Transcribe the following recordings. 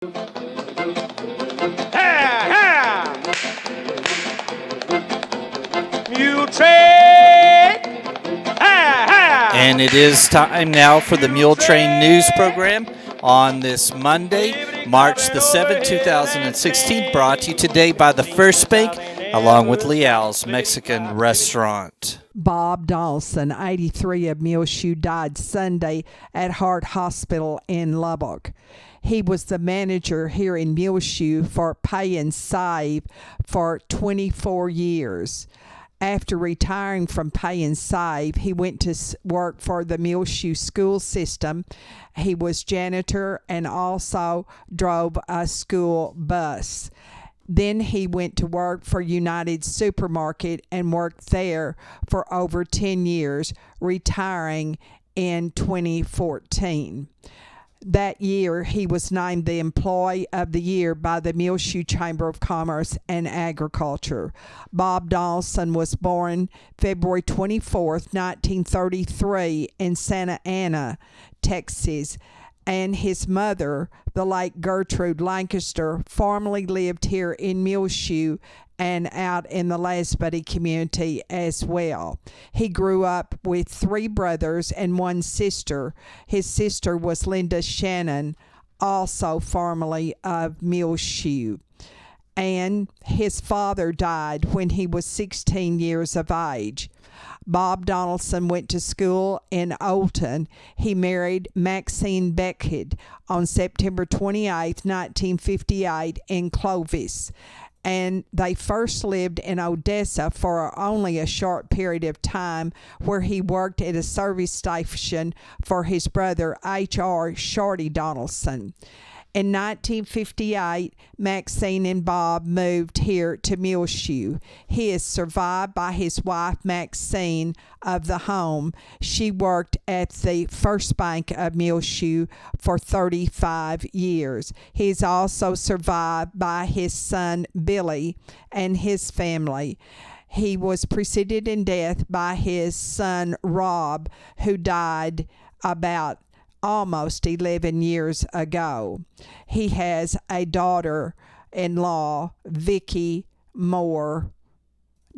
Muletrain! And it is time now for the Muletrain news program on this Monday, March the 7th, 2016, brought to you today by the First Bank, along with Leal's Mexican Restaurant. Bob Donaldson, 83, of Muleshoe, died Sunday at Hart Hospital in Lubbock. He was the manager here in Muleshoe for Pay and Save for 24 years. After retiring from Pay and Save, he went to work for the Muleshoe school system. He was janitor and also drove a school bus. Then he went to work for United Supermarket and worked there for over 10 years, retiring in 2014. That year, he was named the Employee of the Year by the Muleshoe Chamber of Commerce and Agriculture. Bob Donaldson was born February 24th, 1933 in Santa Ana, Texas, and his mother, the late Gertrude Lancaster, formerly lived here in Muleshoe and out in the Lasbuddy community as well. He grew up with 3 brothers and 1 sister. His sister was Linda Shannon, also formerly of Muleshoe. And his father died when he was 16 years of age. Bob Donaldson went to school in Olton. He married Maxine Beckhead on September 28, 1958 in Clovis. And they first lived in Odessa for only a short period of time, where he worked at a service station for his brother, H.R. Shorty Donaldson. In 1958, Maxine and Bob moved here to Muleshoe. He is survived by his wife, Maxine, of the home. She worked at the First Bank of Muleshoe for 35 years. He is also survived by his son, Billy, and his family. He was preceded in death by his son, Rob, who died about almost 11 years ago. He has a daughter-in-law, Vicki Moore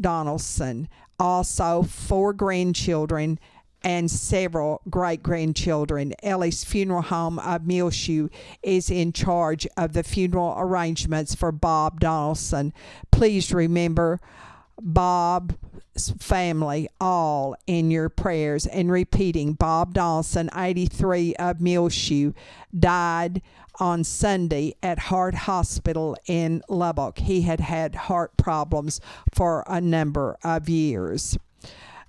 Donaldson, also 4 grandchildren and several great-grandchildren. Ellie's Funeral Home of Muleshoe is in charge of the funeral arrangements for Bob Donaldson. Please remember Bob's family all in your prayers. And repeating, Bob Donaldson, 83, of Muleshoe, died on Sunday at Hart Hospital in Lubbock. He had had heart problems for a number of years.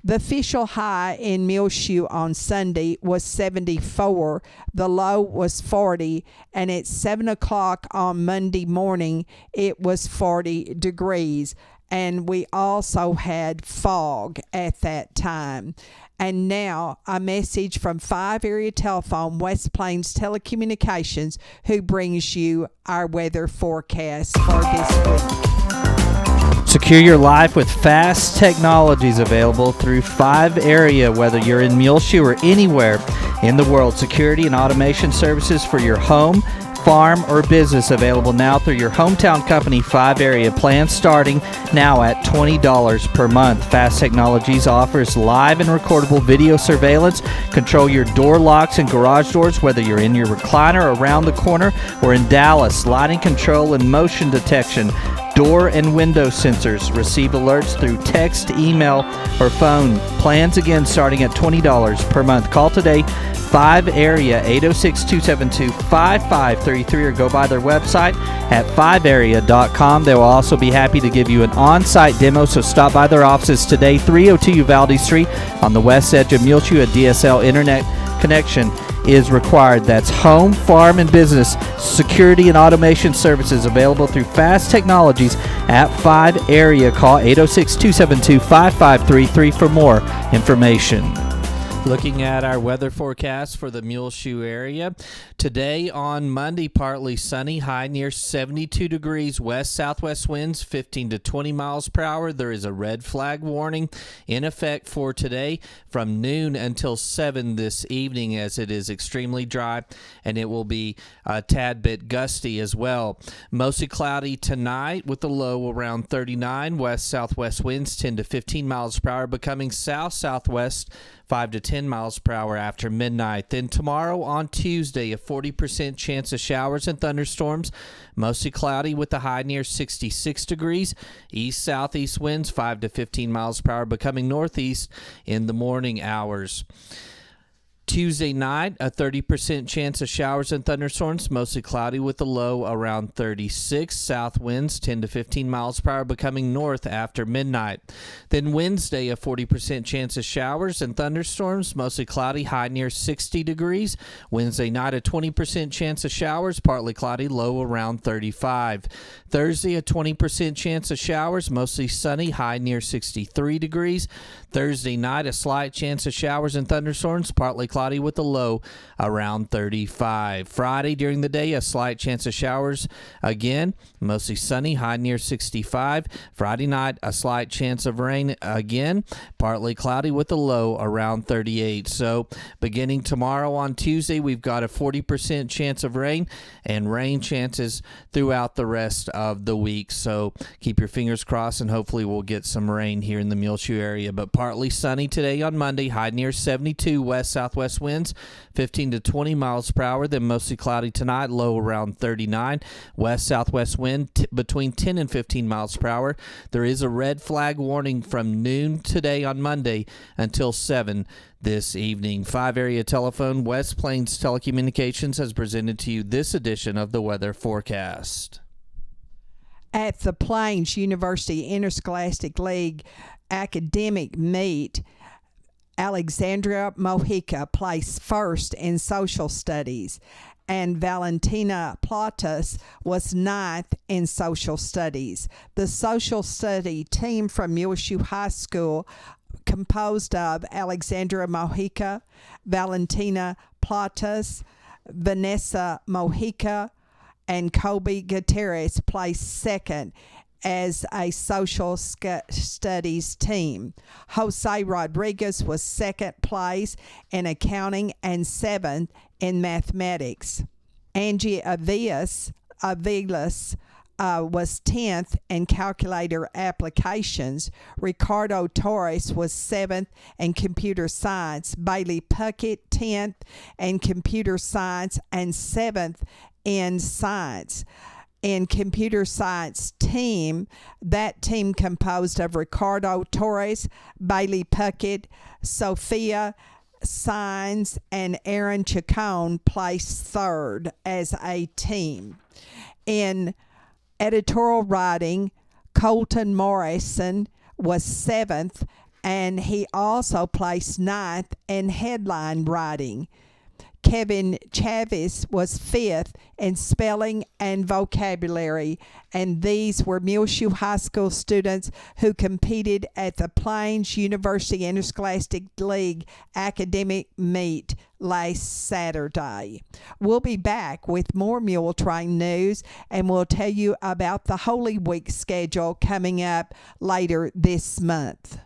The official high in Muleshoe on Sunday was 74. The low was 40, and at 7 o'clock on Monday morning, it was 40 degrees. And we also had fog at that time. And now a message from 5 Area Telephone, West Plains Telecommunications, who brings you our weather forecast for this week. Secure your life with fast technologies available through 5 Area, whether you're in Muleshoe or anywhere in the world. Security and automation services for your home, farm, or business available now through your hometown company, 5 Area. Plans starting now at $20 per month. Fast Technologies offers live and recordable video surveillance. Control your door locks and garage doors, whether you're in your recliner around the corner or in Dallas. Lighting control and motion detection. Door and window sensors. Receive alerts through text, email, or phone. Plans again starting at $20 per month. Call today, 5 Area, 806-272-5533, or go by their website at 5area.com. They will also be happy to give you an on-site demo, so stop by their offices today, 302 Uvalde Street on the west edge of Muleshoe. A DSL internet connection is required. That's home, farm, and business security and automation services available through Fast Technologies at 5 Area. Call 806-272-5533 for more information. Looking at our weather forecast for the Muleshoe area. Today on Monday, partly sunny, high near 72 degrees, west-southwest winds 15 to 20 miles per hour. There is a red flag warning in effect for today from noon until 7 this evening, as it is extremely dry and it will be a tad bit gusty as well. Mostly cloudy tonight with a low around 39, west-southwest winds 10 to 15 miles per hour, becoming south-southwest 5 to 10 miles per hour after midnight. Then tomorrow on Tuesday, a 40% chance of showers and thunderstorms, mostly cloudy with a high near 66 degrees. East-southeast winds 5 to 15 miles per hour, becoming northeast in the morning hours. Tuesday night, a 30% chance of showers and thunderstorms, mostly cloudy with a low around 36. South winds 10 to 15 miles per hour, becoming north after midnight. Then Wednesday, a 40% chance of showers and thunderstorms, mostly cloudy, high near 60 degrees. Wednesday night, a 20% chance of showers, partly cloudy, low around 35. Thursday, a 20% chance of showers, mostly sunny, high near 63 degrees. Thursday night, a slight chance of showers and thunderstorms, partly cloudy with a low around 35. Friday during the day, a slight chance of showers again, mostly sunny, high near 65. Friday night, a slight chance of rain again, partly cloudy with a low around 38. So beginning tomorrow on Tuesday, we've got a 40% chance of rain and rain chances throughout the rest of the week. So keep your fingers crossed and hopefully we'll get some rain here in the Muleshoe area. But partly sunny today on Monday, high near 72, west-southwest winds 15 to 20 miles per hour. Then mostly cloudy tonight, low around 39. West-southwest wind between 10 and 15 miles per hour. There is a red flag warning from noon today on Monday until 7 this evening. 5 area telephone, West Plains Telecommunications has presented to you this edition of the weather forecast. At the Plains University Interscholastic League academic meet, Alexandria Mojica placed first in social studies, and Valentina Platas was ninth in social studies. The social study team from Muleshoe High School, composed of Alexandra Mojica, Valentina Platas, Vanessa Mojica, and Kobe Gutierrez, placed second as a social studies team. Jose Rodriguez was second place in accounting and seventh in mathematics. Angie Avilas was 10th in calculator applications. Ricardo Torres was 7th in computer science. Bailey Puckett 10th in computer science and 7th in science. In computer science team, that team composed of Ricardo Torres, Bailey Puckett, Sophia Signs, and Aaron Chacon placed third as a team. In editorial writing, Colton Morrison was 7th, and he also placed 9th in headline writing. Kevin Chavis was 5th in spelling and vocabulary, and these were Muleshoe High School students who competed at the Plains University Interscholastic League academic meet last Saturday. We'll be back with more Muletrain news, and we'll tell you about the Holy Week schedule coming up later this month.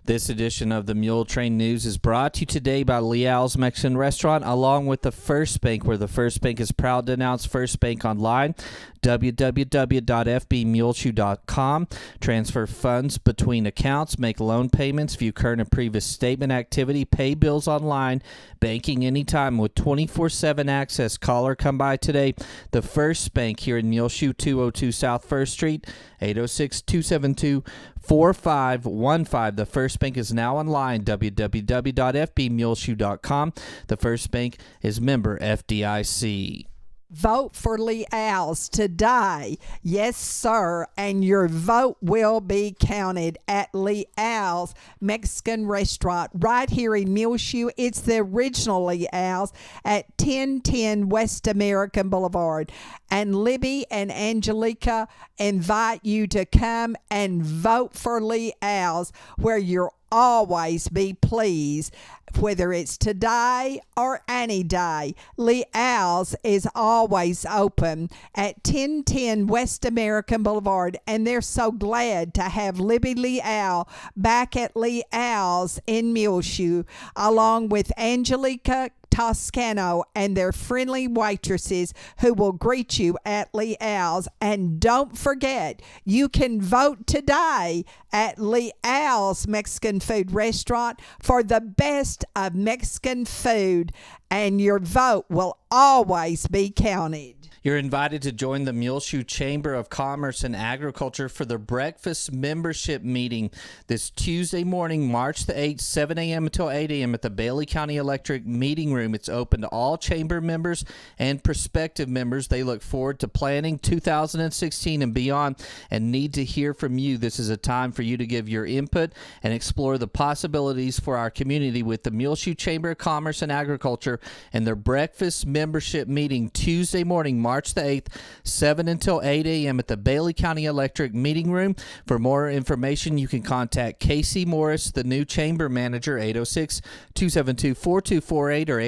This edition of the Muletrain News is brought to you today by Leal's Mexican Restaurant, along with the First Bank, where the First Bank is proud to announce First Bank Online, www.fbmuleshoe.com. Transfer funds between accounts, make loan payments, view current and previous statement activity, pay bills online, banking anytime with 24/7 access. Call or come by today. The First Bank here in Muleshoe, 202 South 1st Street, 806-272-4515. The First Bank is now online, www.fbmuleshoe.com. The First Bank is member FDIC. Vote for Leal's today. Yes, sir. And your vote will be counted at Leal's Mexican Restaurant right here in Muleshoe. It's the original Leal's at 1010 West American Boulevard. And Libby and Angelica invite you to come and vote for Leal's, where you're always be pleased, whether it's today or any day. Leal's is always open at 1010 West American Boulevard, and they're so glad to have Libby Leal back at Leal's in Muleshoe, along with Angelica Toscano and their friendly waitresses who will greet you at Leal's. And don't forget, you can vote today at Leal's Mexican Food Restaurant for the best of Mexican food, and your vote will always be counted. You're invited to join the Muleshoe Chamber of Commerce and Agriculture for the breakfast membership meeting this Tuesday morning, March the 8th, 7 a.m. until 8 a.m. at the Bailey County Electric Meeting Room. It's open to all chamber members and prospective members. They look forward to planning 2016 and beyond and need to hear from you. This is a time for you to give your input and explore the possibilities for our community with the Muleshoe Chamber of Commerce and Agriculture and their breakfast membership meeting Tuesday morning, March the 8th, 7 until 8 a.m. at the Bailey County Electric Meeting Room. For more information, you can contact Casey Morris, the new chamber manager, 806-272-4248 or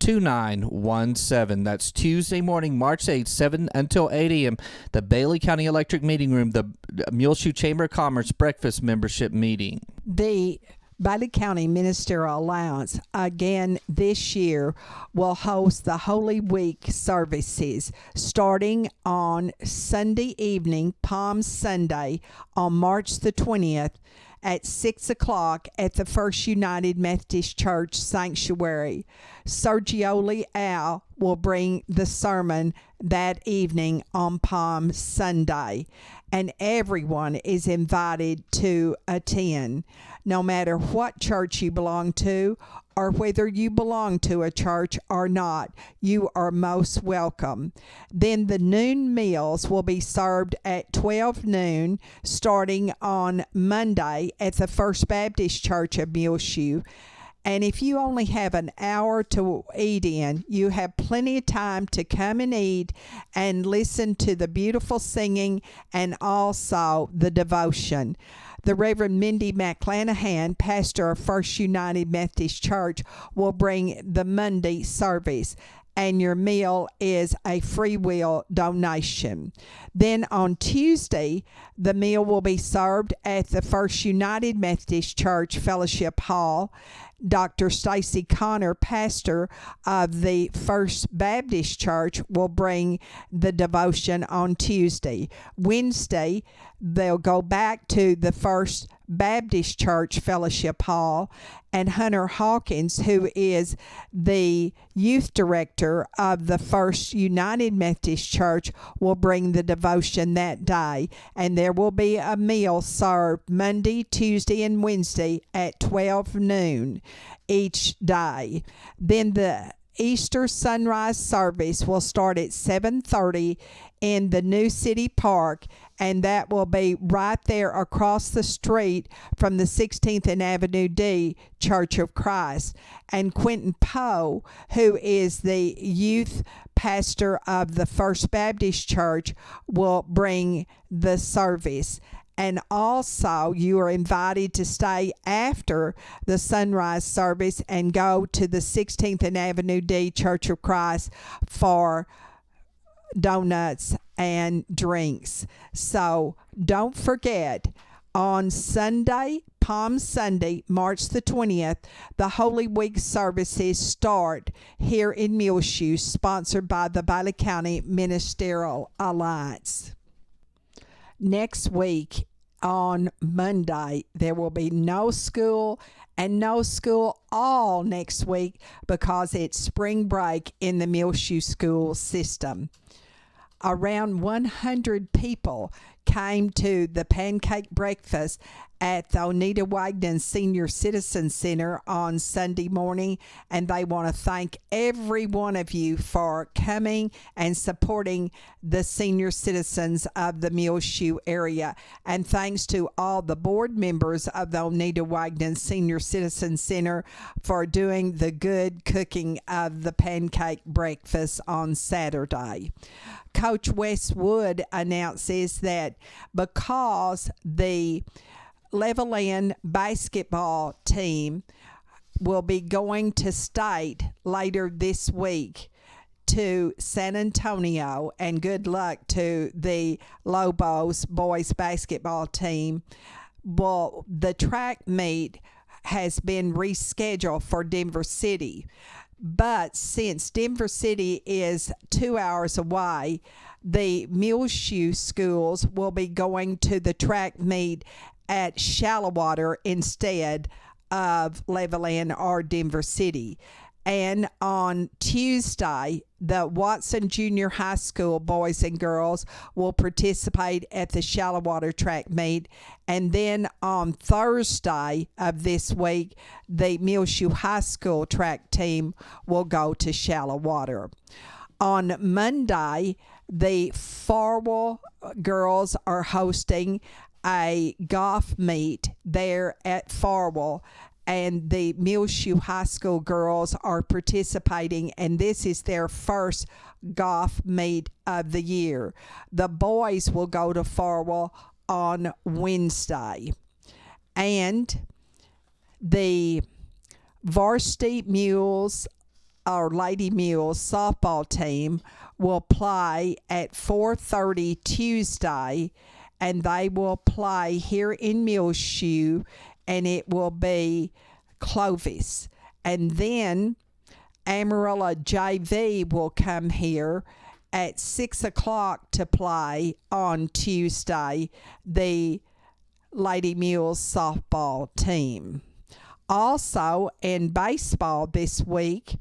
806-241-2917. That's Tuesday morning, March 8th, 7 until 8 a.m., the Bailey County Electric Meeting Room, the Muleshoe Chamber of Commerce breakfast membership meeting. The Bailey County Ministerial Alliance again this year will host the Holy Week services starting on Sunday evening, Palm Sunday, on March the 20th at 6 o'clock at the First United Methodist Church Sanctuary. Sergio Leal will bring the sermon that evening on Palm Sunday, and everyone is invited to attend. No matter what church you belong to or whether you belong to a church or not, you are most welcome. Then the noon meals will be served at 12 noon starting on Monday at the First Baptist Church of Muleshoe. And if you only have an hour to eat in, you have plenty of time to come and eat and listen to the beautiful singing and also the devotion. The Reverend Mindy McClanahan, pastor of First United Methodist Church, will bring the Monday service, and your meal is a free will donation. Then on Tuesday, the meal will be served at the First United Methodist Church Fellowship Hall. Dr. Stacy Connor, pastor of the First Baptist Church, will bring the devotion on Tuesday. Wednesday, they'll go back to the First Baptist Church Fellowship Hall, and Hunter Hawkins, who is the youth director of the First United Methodist Church, will bring the devotion that day, and there will be a meal served Monday, Tuesday, and Wednesday at 12 noon each day. Then the Easter sunrise service will start at 7:30 in the New City Park, and that will be right there across the street from the 16th and Avenue D Church of Christ. And Quentin Poe, who is the youth pastor of the First Baptist Church, will bring the service. And also, you are invited to stay after the sunrise service and go to the 16th and Avenue D Church of Christ for donuts and drinks. So don't forget, on Sunday, Palm Sunday, March the 20th, the Holy Week services start here in Muleshoe, sponsored by the Bailey County Ministerial Alliance. Next week, on Monday, there will be no school and no school all next week because it's spring break in the Muleshoe school system. Around 100 people came to the pancake breakfast at the Oneida Wagner Senior Citizen Center on Sunday morning, and they want to thank every one of you for coming and supporting the senior citizens of the Muleshoe area. And thanks to all the board members of the Oneida Wagner Senior Citizen Center for doing the good cooking of the pancake breakfast on Saturday. Coach Westwood announces that because the Levelland basketball team will be going to state later this week to San Antonio, and good luck to the Lobos boys basketball team. Well, the track meet has been rescheduled for Denver City, but since Denver City is 2 hours away, the Muleshoe schools will be going to the track meet at Shallowater instead of Levelland or Denver City. And on Tuesday, the Watson Junior High School boys and girls will participate at the Shallowater track meet. And then on Thursday of this week, the Muleshoe High School track team will go to Shallowater. On Monday, the Farwell girls are hosting a golf meet there at Farwell, and the Muleshoe High School girls are participating, and this is their first golf meet of the year. The boys will go to Farwell on Wednesday. And the varsity mules or Lady Mules softball team will play at 4:30 Tuesday, and they will play here in Muleshoe, and it will be Clovis. And then Amarillo JV will come here at 6 o'clock to play on Tuesday, the Lady Mules softball team. Also, in baseball this week,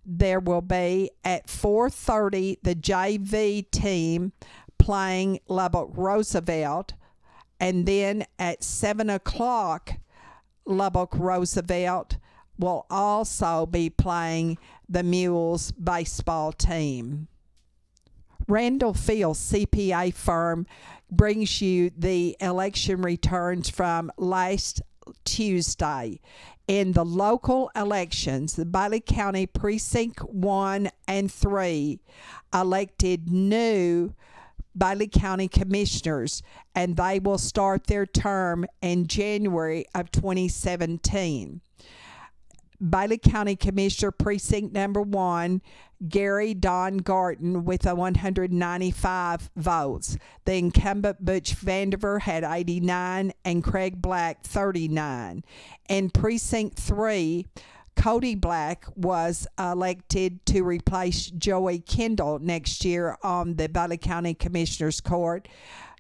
there will be at 4:30 the JV team playing Lubbock Roosevelt, and then at 7 o'clock Lubbock Roosevelt will also be playing the Mules baseball team. Randall Field CPA firm brings you the election returns from last Tuesday. In the local elections, the Bailey County Precinct 1 and 3 elected new Bailey County Commissioners, and they will start their term in January of 2017. Bailey County Commissioner Precinct number 1, Gary Don Garton with 195 votes. The incumbent Butch Vandiver had 89 and Craig Black 39. In Precinct 3, Cody Black was elected to replace Joey Kendall next year on the Bailey County Commissioners Court.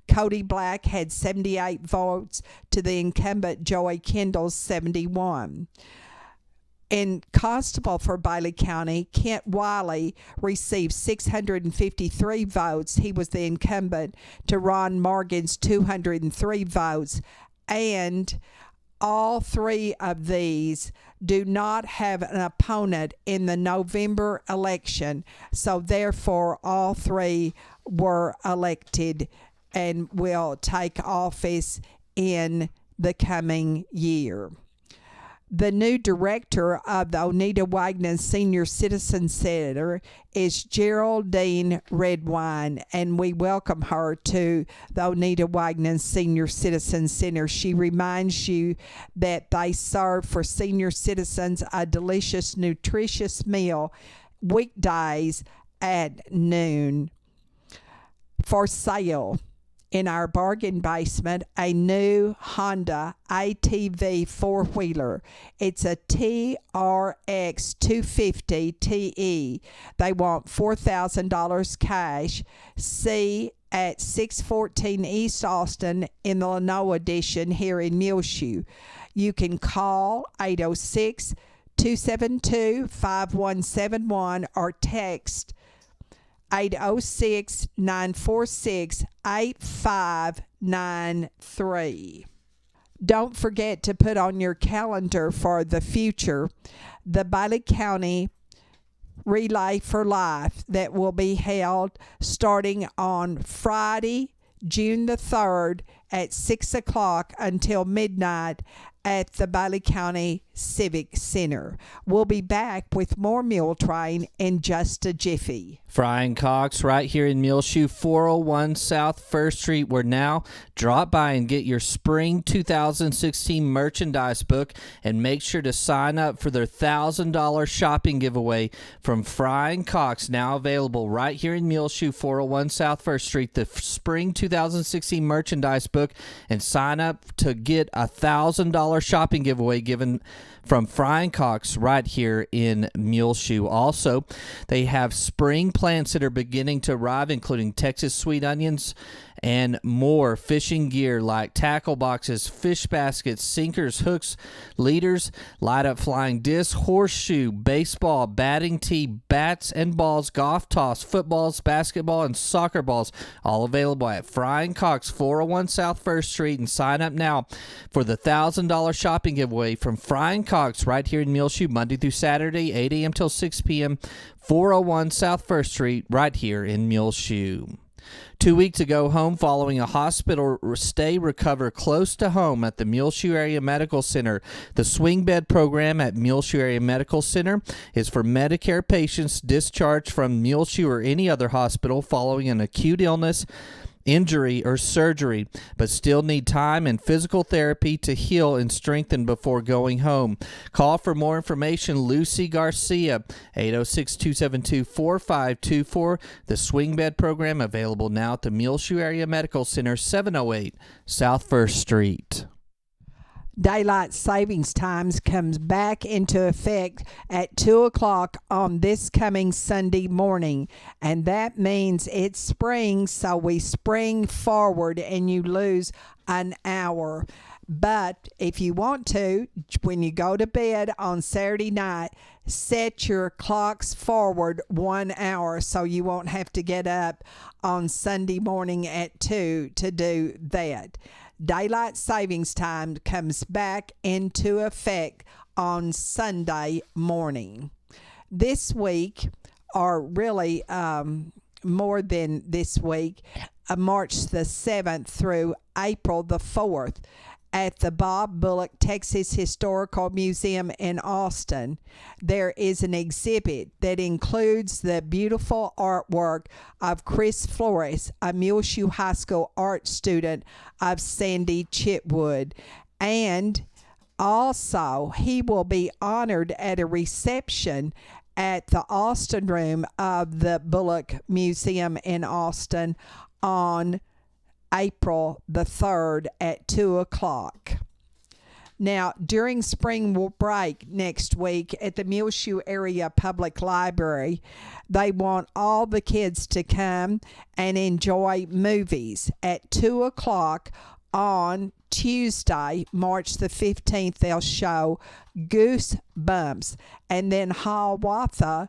Cody Black had 78 votes to the incumbent Joey Kendall's 71. In Constable for Bailey County, Kent Wiley received 653 votes. He was the incumbent to Ron Morgan's 203 votes. And all three of these do not have an opponent in the November election. So therefore, all three were elected and will take office in the coming year. The new director of the Oneida Wagner Senior Citizen Center is Geraldine Redwine, and we welcome her to the Oneida Wagner Senior Citizen Center. She reminds you that they serve for senior citizens a delicious, nutritious meal weekdays at noon. For sale in our bargain basement, a new Honda ATV four-wheeler. It's a TRX 250 TE. They want $4,000 cash. See at 614 East Austin in the Lenoa edition here in Muleshoe. You can call 806-272-5171 or text 806-946-8593. Don't forget to put on your calendar for the future the Bailey County Relay for Life that will be held starting on Friday, June the 3rd at 6 o'clock until midnight at the Bailey County Civic Center. We'll be back with more Muletrain in just a jiffy. Frying Cox right here in Muleshoe, 401 South First Street. Where now, drop by and get your spring 2016 merchandise book and make sure to sign up for their $1,000 shopping giveaway from Frying Cox, now available right here in Muleshoe, 401 South First Street. The spring 2016 merchandise book, and sign up to get a $1,000 shopping giveaway given from Frying Cox right here in Muleshoe. Also, they have spring plants that are beginning to arrive, including Texas sweet onions and more fishing gear like tackle boxes, fish baskets, sinkers, hooks, leaders, light up flying discs, horseshoe, baseball, batting tee, bats and balls, golf toss, footballs, basketball, and soccer balls, all available at Frying Cox, 401 South First Street. And sign up now for the $1,000 shopping giveaway from Frying Cox right here in Muleshoe, Monday through Saturday, 8 a.m. till 6 p.m., 401 South First Street right here in Muleshoe. 2 weeks ago, home following a hospital stay, recover close to home at the Muleshoe Area Medical Center. The swing bed program at Muleshoe Area Medical Center is for Medicare patients discharged from Muleshoe or any other hospital following an acute illness, injury, or surgery, but still need time and physical therapy to heal and strengthen before going home. Call for more information. Lucy Garcia, 806-272-4524. The swing bed program available now at the Muleshoe Area Medical Center, 708 South First Street. Daylight savings times comes back into effect at 2 o'clock on this coming Sunday morning. And that means it's spring, so we spring forward and you lose an hour. But if you want to, when you go to bed on Saturday night, set your clocks forward 1 hour so you won't have to get up on Sunday morning at 2 to do that. Daylight savings time comes back into effect on Sunday morning. This week, or really more than this week, March the 7th through April the 4th, at the Bob Bullock Texas Historical Museum in Austin, there is an exhibit that includes the beautiful artwork of Chris Flores, a Muleshoe High School art student of Sandy Chitwood. And also, he will be honored at a reception at the Austin Room of the Bullock Museum in Austin on April the 3rd at 2 o'clock. Now, during spring break next week at the Muleshoe Area Public Library, they want all the kids to come and enjoy movies. At 2 o'clock on Tuesday, March the 15th, they'll show Goosebumps. And then Hiawatha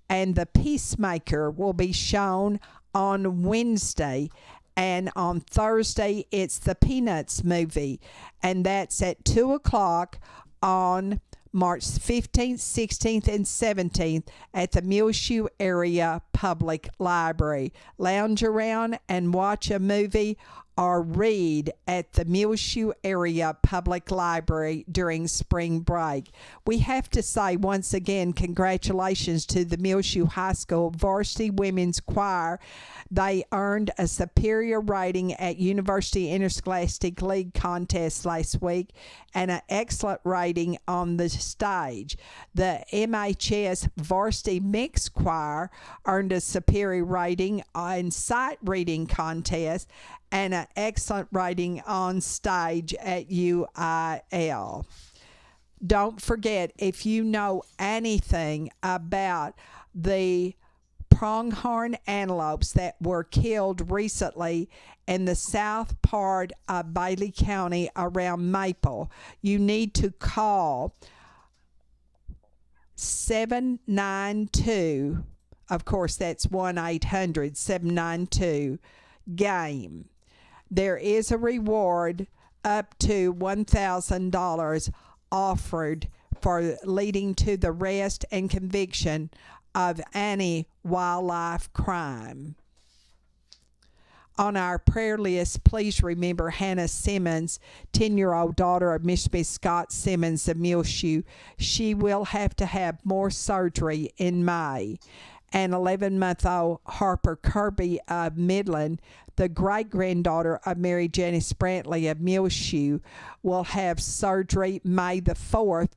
and the Peacemaker will be shown on Wednesday. And on Thursday, it's the Peanuts movie. And that's at 2 o'clock on March 15th, 16th, and 17th at the Muleshoe Area Public Library. Lounge around and watch a movie or read at the Muleshoe Area Public Library during spring break. We have to say once again, congratulations to the Muleshoe High School Varsity Women's Choir. They earned a superior rating at University Interscholastic League contest last week and an excellent rating on the stage. The MHS Varsity Mixed Choir earned a superior rating in sight reading contest and an excellent rating on stage at UIL. Don't forget, if you know anything about the pronghorn antelopes that were killed recently in the south part of Bailey County around Maple, you need to call 792, of course that's 1-800-792-GAME. There is a reward up to $1,000 offered for leading to the arrest and conviction of any wildlife crime. On our prayer list, please remember Hannah Simmons, 10-year-old daughter of Miss Scott Simmons of Muleshoe. She will have to have more surgery in May. And 11-month-old Harper Kirby of Midland, the great-granddaughter of Mary Janice Brantley of Muleshoe, will have surgery May the 4th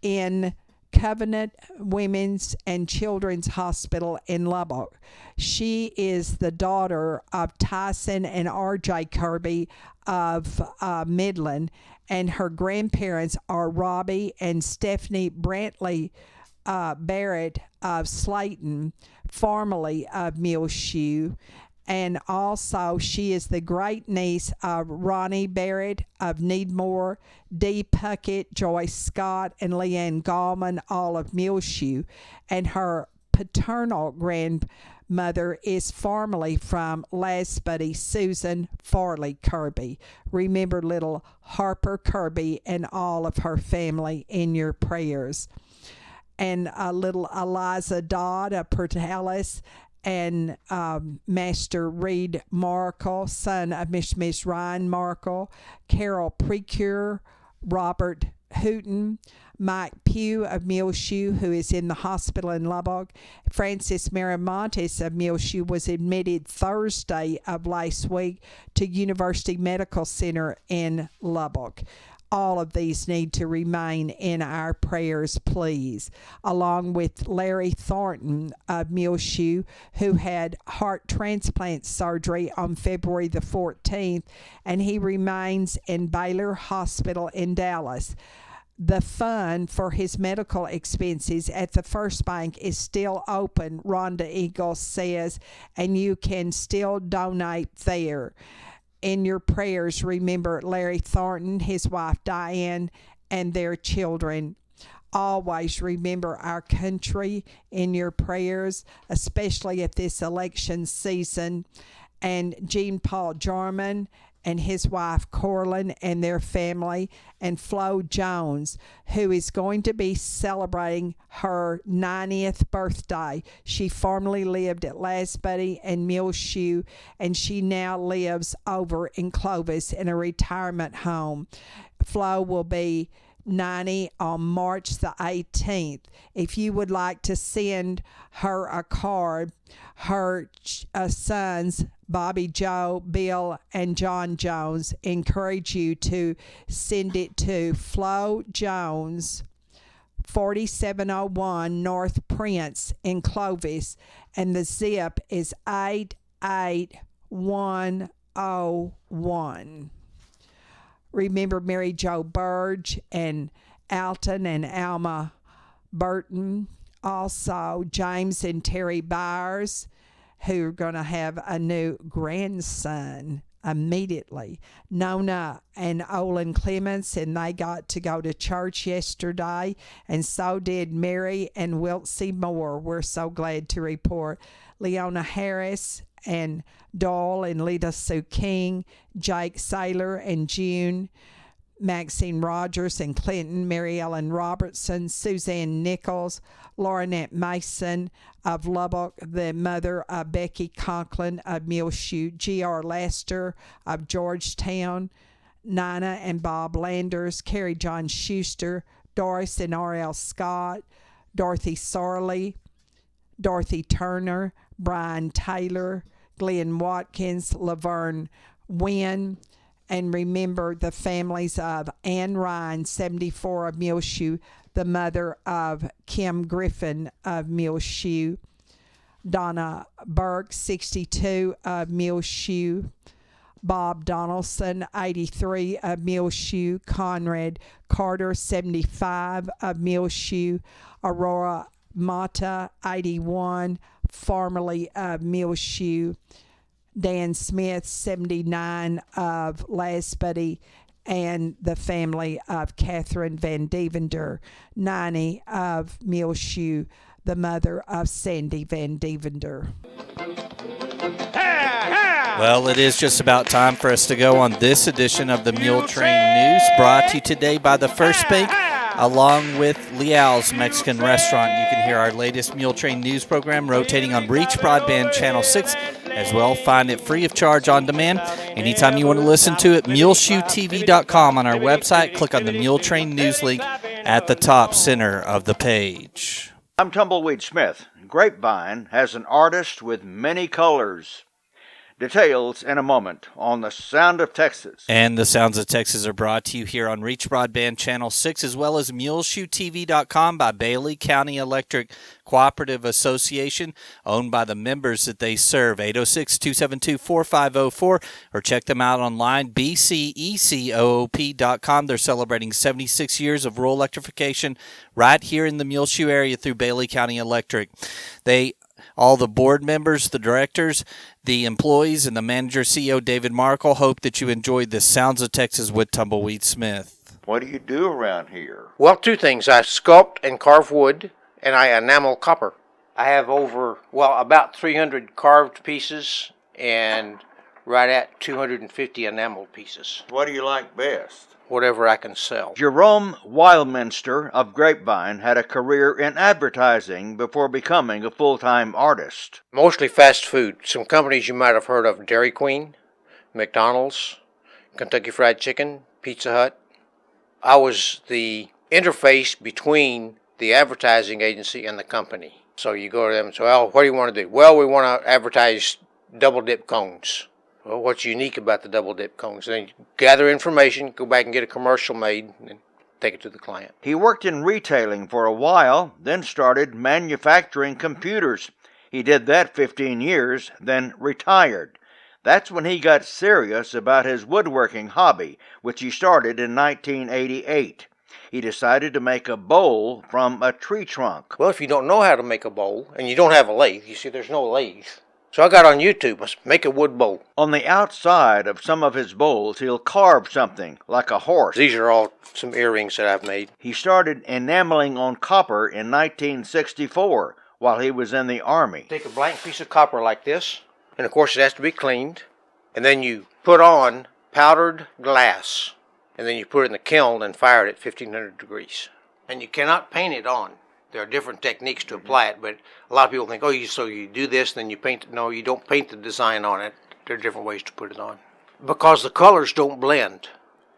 in Covenant Women's and Children's Hospital in Lubbock. She is the daughter of Tyson and R.J. Kirby of Midland, and her grandparents are Robbie and Stephanie Brantley Barrett of Slayton, formerly of Muleshoe. And also, she is the great niece of Ronnie Barrett of Needmore, Dee Puckett, Joyce Scott, and Leanne Gallman, all of Muleshoe. And her paternal grandmother is formerly from Lasbuddy, Susan Farley Kirby. Remember little Harper Kirby and all of her family in your prayers. And little Eliza Dodd of Portales, and Master Reed Markle, son of Miss Ryan Markle, Carol Precure, Robert Hooten, Mike Pugh of Muleshoe, who is in the hospital in Lubbock. Francis Miramontes of Muleshoe was admitted Thursday of last week to University Medical Center in Lubbock. All of these need to remain in our prayers, please, along with Larry Thornton of Muleshoe, who had heart transplant surgery on February the 14th, and he remains in Baylor Hospital in Dallas. The fund for his medical expenses at the First Bank is still open, Rhonda Eagles says, and you can still donate there. In your prayers, remember Larry Thornton, his wife Diane, and their children. Always remember our country in your prayers, especially at this election season. And Jean Paul Jarman and his wife Corlin and their family, and Flo Jones, who is going to be celebrating her 90th birthday. She formerly lived at Lasbuddy and Muleshoe, and she now lives over in Clovis in a retirement home. Flo will be 90 on March the 18th. If you would like to send her a card, her sons, Bobby Joe, Bill, and John Jones, encourage you to send it to Flo Jones, 4701 North Prince in Clovis, and the zip is 88101. Remember Mary Jo Burge and Alton and Alma Burton. Also, James and Terry Byers, who are going to have a new grandson immediately. Nona and Olin Clements, and they got to go to church yesterday, and so did Mary and Wiltsey Moore. We're so glad to report. Leona Harris and Doyle and Lita Sue King, Jake Saylor and June, Maxine Rogers and Clinton, Mary Ellen Robertson, Suzanne Nichols, Laurinette Mason of Lubbock, the mother of Becky Conklin of Muleshoe, G.R. Lester of Georgetown, Nina and Bob Landers, Carrie John Schuster, Doris and R.L. Scott, Dorothy Sorley, Dorothy Turner, Brian Taylor, Glenn Watkins, Laverne Wynn, and remember the families of Ann Ryan, 74 of Muleshoe, the mother of Kim Griffin of Muleshoe, Donna Burke, 62 of Muleshoe, Bob Donaldson, 83 of Muleshoe, Conrad Carter, 75 of Muleshoe, Aurora Mata, 81, formerly of Muleshoe, Dan Smith, 79 of Lasbuddy, and the family of Catherine Van Devender, 90 of Muleshoe, the mother of Sandy Van Devender. Well, it is just about time for us to go on this edition of the Muletrain News, brought to you today by the First Bank, along with Liao's Mexican Restaurant. You can hear our latest Muletrain News program rotating on Reach Broadband Channel 6 As well, find it free of charge on demand. Anytime you want to listen to it, muleshoetv.com on our website. Click on the Muletrain news link at the top center of the page. I'm Tumbleweed Smith. Grapevine has an artist with many colors. Details in a moment on The Sound of Texas. And The Sounds of Texas are brought to you here on Reach Broadband Channel 6, as well as MuleshoeTV.com by Bailey County Electric Cooperative Association, owned by the members that they serve, 806-272-4504, or check them out online, bcecoop.com. They're celebrating 76 years of rural electrification right here in the Muleshoe area through Bailey County Electric. All the board members, the directors, the employees, and the manager, CEO David Markle, hope that you enjoyed the Sounds of Texas with Tumbleweed Smith. What do you do around here? Well, two things. I sculpt and carve wood, and I enamel copper. I have about 300 carved pieces and right at 250 enameled pieces. What do you like best? Whatever I can sell. Jerome Wildminster of Grapevine had a career in advertising before becoming a full-time artist. Mostly fast food. Some companies you might have heard of: Dairy Queen, McDonald's, Kentucky Fried Chicken, Pizza Hut. I was the interface between the advertising agency and the company. So you go to them and say, well, what do you want to do? Well, we want to advertise double dip cones. Well, what's unique about the double dip cones? Then you gather information, go back and get a commercial made, and take it to the client. He worked in retailing for a while, then started manufacturing computers. He did that 15 years, then retired. That's when he got serious about his woodworking hobby, which he started in 1988. He decided to make a bowl from a tree trunk. Well, if you don't know how to make a bowl, and you don't have a lathe, you see there's no lathe. So I got on YouTube, let's make a wood bowl. On the outside of some of his bowls, he'll carve something, like a horse. These are all some earrings that I've made. He started enameling on copper in 1964 while he was in the Army. Take a blank piece of copper like this, and of course it has to be cleaned, and then you put on powdered glass, and then you put it in the kiln and fire it at 1500 degrees. And you cannot paint it on. There are different techniques to apply it, but a lot of people think, so you do this, then you paint it. No, you don't paint the design on it. There are different ways to put it on. Because the colors don't blend.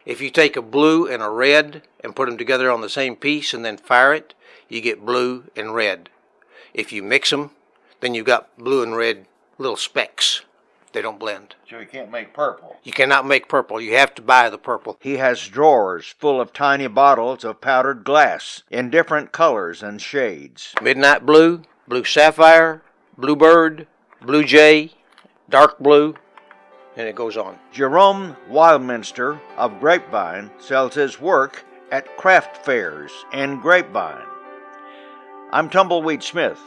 If you take a blue and a red and put them together on the same piece and then fire it, you get blue and red. If you mix them, then you've got blue and red little specks. They don't blend. So you can't make purple. You cannot make purple. You have to buy the purple. He has drawers full of tiny bottles of powdered glass in different colors and shades. Midnight blue, blue sapphire, bluebird, blue jay, dark blue, and it goes on. Jerome Wildminster of Grapevine sells his work at craft fairs in Grapevine. I'm Tumbleweed Smith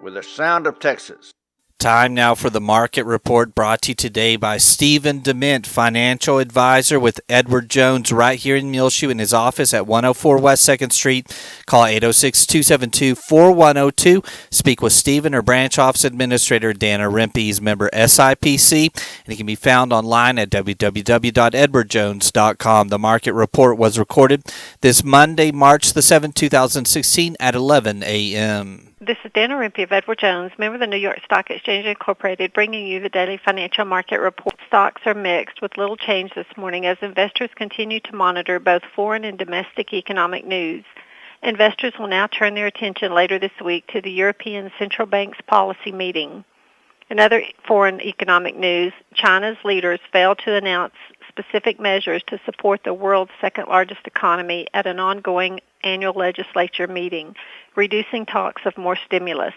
with The Sound of Texas. Time now for the market report, brought to you today by Stephen DeMint, financial advisor with Edward Jones, right here in Muleshoe in his office at 104 West 2nd Street. Call 806-272-4102. Speak with Stephen or branch office administrator Dana Rempe. He's member SIPC, and he can be found online at www.edwardjones.com. The market report was recorded this Monday, March the 7th, 2016 at 11 a.m. This is Dana Rempe of Edward Jones, member of the New York Stock Exchange Incorporated, bringing you the daily financial market report. Stocks are mixed with little change this morning as investors continue to monitor both foreign and domestic economic news. Investors will now turn their attention later this week to the European Central Bank's policy meeting. In other foreign economic news, China's leaders failed to announce specific measures to support the world's second-largest economy at an ongoing annual legislature meeting, reducing talks of more stimulus.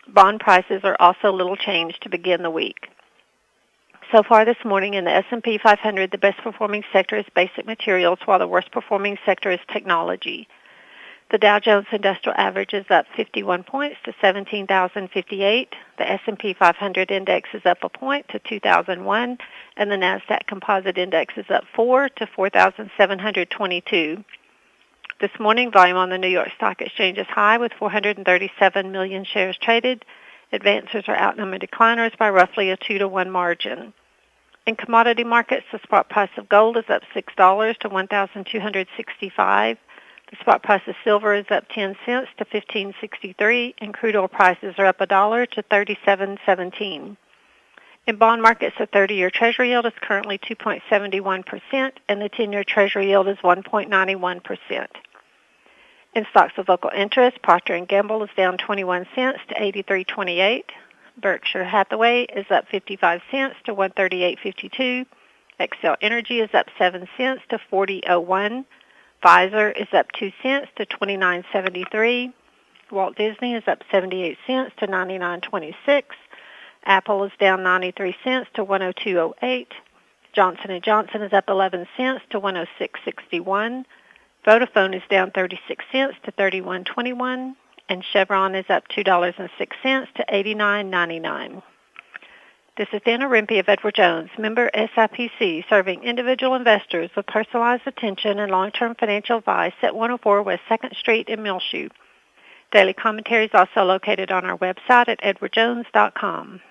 Bond prices are also little changed to begin the week. So far this morning in the S&P 500, the best-performing sector is basic materials, while the worst-performing sector is technology. The Dow Jones Industrial Average is up 51 points to 17,058. The S&P 500 Index is up a point to 2,001, and the NASDAQ Composite Index is up 4 to 4,722. This morning, volume on the New York Stock Exchange is high with 437 million shares traded. Advancers are outnumbered decliners by roughly a 2-to-1 margin. In commodity markets, the spot price of gold is up $6 to $1,265. The spot price of silver is up 10 cents to $15.63, and crude oil prices are up $1 to $37.17. In bond markets, the 30-year Treasury yield is currently 2.71%, and the 10-year Treasury yield is 1.91%. In stocks of local interest, Procter & Gamble is down 21 cents to 83.28. Berkshire Hathaway is up 55 cents to 138.52. Xcel Energy is up 7 cents to 40.01. Pfizer is up 2 cents to 29.73. Walt Disney is up 78 cents to 99.26. Apple is down 93 cents to 102.08. Johnson & Johnson is up 11 cents to 106.61. Vodafone is down 36 cents to 31.21. And Chevron is up $2.06 to 89.99. This is Dana Rempe of Edward Jones, member SIPC, serving individual investors with personalized attention and long-term financial advice at 104 West 2nd Street in Muleshoe. Daily commentary is also located on our website at edwardjones.com.